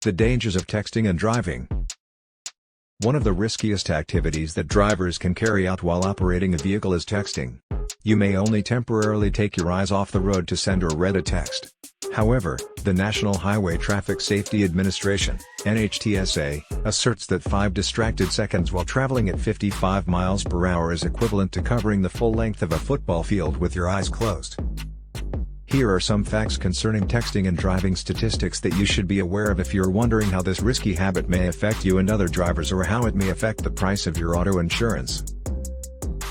The dangers of texting and driving. One of the riskiest activities that drivers can carry out while operating a vehicle is texting. You may only temporarily take your eyes off the road to send or read a text. However, the National Highway Traffic Safety Administration (NHTSA) asserts that 5 distracted seconds while traveling at 55 miles per hour is equivalent to covering the full length of a football field with your eyes closed. Here are some facts concerning texting and driving statistics that you should be aware of if you're wondering how this risky habit may affect you and other drivers, or how it may affect the price of your auto insurance.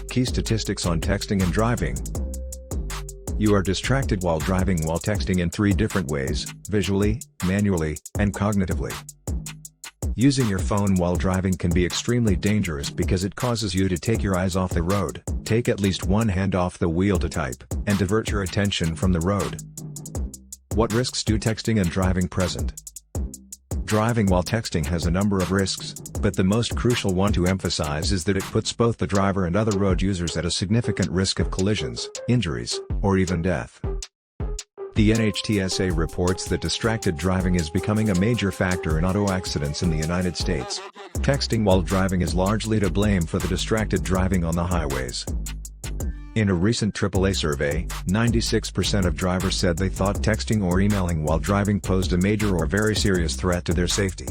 Key statistics on texting and driving. You are distracted while driving while texting in 3 different ways: visually, manually, and cognitively. Using your phone while driving can be extremely dangerous because it causes you to take your eyes off the road, take at least one hand off the wheel to type, and divert your attention from the road. What risks do texting and driving present? Driving while texting has a number of risks, but the most crucial one to emphasize is that it puts both the driver and other road users at a significant risk of collisions, injuries, or even death. The NHTSA reports that distracted driving is becoming a major factor in auto accidents in the United States. Texting while driving is largely to blame for the distracted driving on the highways. In a recent AAA survey, 96% of drivers said they thought texting or emailing while driving posed a major or very serious threat to their safety.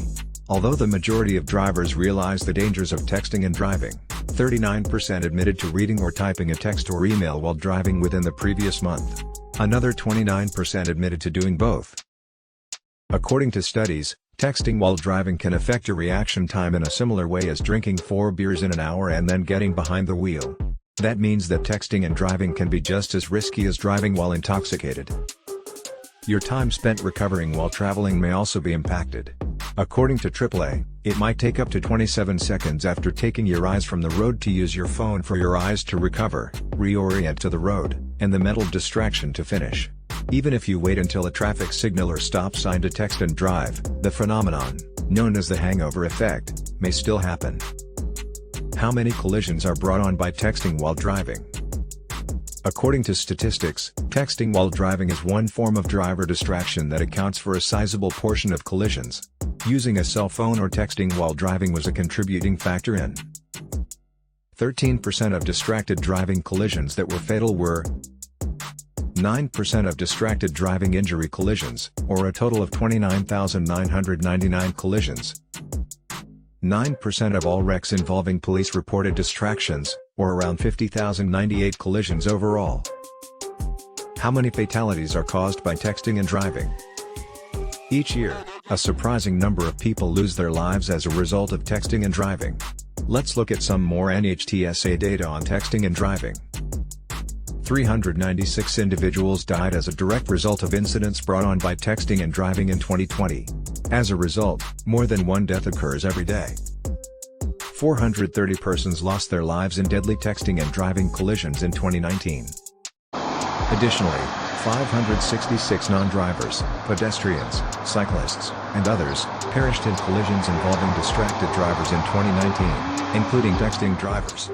Although the majority of drivers realize the dangers of texting and driving, 39% admitted to reading or typing a text or email while driving within the previous month. Another 29% admitted to doing both. According to studies, texting while driving can affect your reaction time in a similar way as drinking 4 beers in an hour and then getting behind the wheel. That means that texting and driving can be just as risky as driving while intoxicated. Your time spent recovering while traveling may also be impacted. According to AAA, it might take up to 27 seconds after taking your eyes from the road to use your phone for your eyes to recover, reorient to the road, and the mental distraction to finish. Even if you wait until a traffic signal or stop sign to text and drive, the phenomenon, known as the hangover effect, may still happen. How many collisions are brought on by texting while driving? According to statistics, texting while driving is one form of driver distraction that accounts for a sizable portion of collisions. Using a cell phone or texting while driving was a contributing factor in 13% of distracted driving collisions that were fatal were 9% of distracted driving injury collisions, or a total of 29,999 collisions. 9% of all wrecks involving police-reported distractions, or around 50,098 collisions overall. How many fatalities are caused by texting and driving? Each year, a surprising number of people lose their lives as a result of texting and driving. Let's look at some more NHTSA data on texting and driving. 396 individuals died as a direct result of incidents brought on by texting and driving in 2020. As a result, more than 1 death occurs every day. 430 persons lost their lives in deadly texting and driving collisions in 2019. Additionally, 566 non-drivers, pedestrians, cyclists, and others, perished in collisions involving distracted drivers in 2019, including texting drivers.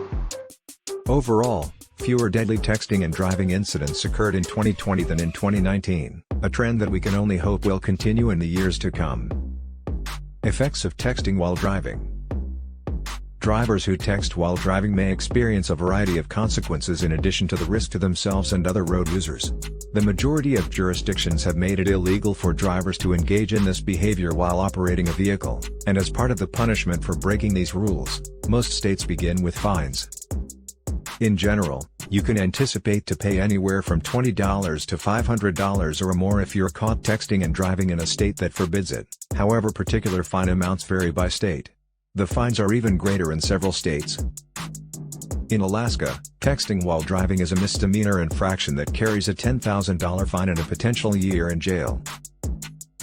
Overall, fewer deadly texting and driving incidents occurred in 2020 than in 2019, a trend that we can only hope will continue in the years to come. Effects of texting while driving. Drivers who text while driving may experience a variety of consequences in addition to the risk to themselves and other road users. The majority of jurisdictions have made it illegal for drivers to engage in this behavior while operating a vehicle, and as part of the punishment for breaking these rules, most states begin with fines. In general, you can anticipate to pay anywhere from $20 to $500 or more if you're caught texting and driving in a state that forbids it. However, particular fine amounts vary by state. The fines are even greater in several states. In Alaska, texting while driving is a misdemeanor infraction that carries a $10,000 fine and a potential year in jail.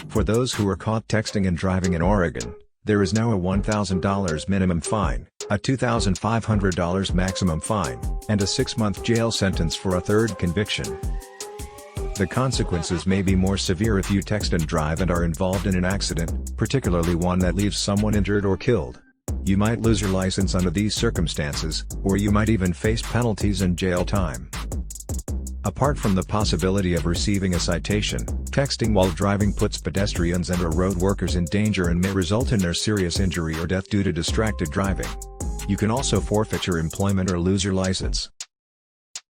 For those who are caught texting and driving in Oregon, there is now a $1,000 minimum fine, a $2,500 maximum fine, and a 6-month jail sentence for a third conviction. The consequences may be more severe if you text and drive and are involved in an accident, particularly one that leaves someone injured or killed. You might lose your license under these circumstances, or you might even face penalties and jail time. Apart from the possibility of receiving a citation, texting while driving puts pedestrians and/or road workers in danger and may result in their serious injury or death due to distracted driving. You can also forfeit your employment or lose your license.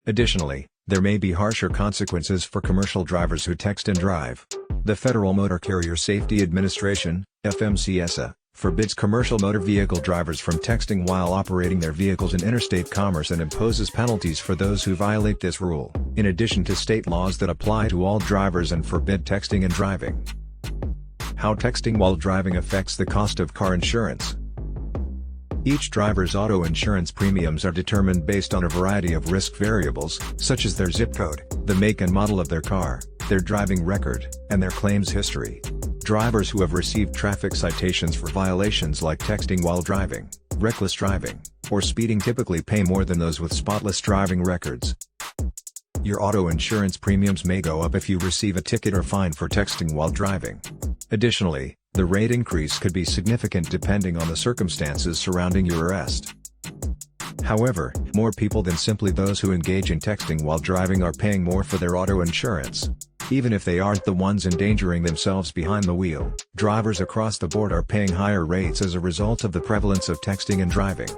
Additionally, there may be harsher consequences for commercial drivers who text and drive. The Federal Motor Carrier Safety Administration, FMCSA, forbids commercial motor vehicle drivers from texting while operating their vehicles in interstate commerce and imposes penalties for those who violate this rule, in addition to state laws that apply to all drivers and forbid texting and driving. How texting while driving affects the cost of car insurance. Each driver's auto insurance premiums are determined based on a variety of risk variables, such as their zip code, the make and model of their car, their driving record, and their claims history. Drivers who have received traffic citations for violations like texting while driving, reckless driving, or speeding typically pay more than those with spotless driving records. Your auto insurance premiums may go up if you receive a ticket or fine for texting while driving. Additionally, the rate increase could be significant depending on the circumstances surrounding your arrest. However, more people than simply those who engage in texting while driving are paying more for their auto insurance. Even if they aren't the ones endangering themselves behind the wheel, drivers across the board are paying higher rates as a result of the prevalence of texting and driving.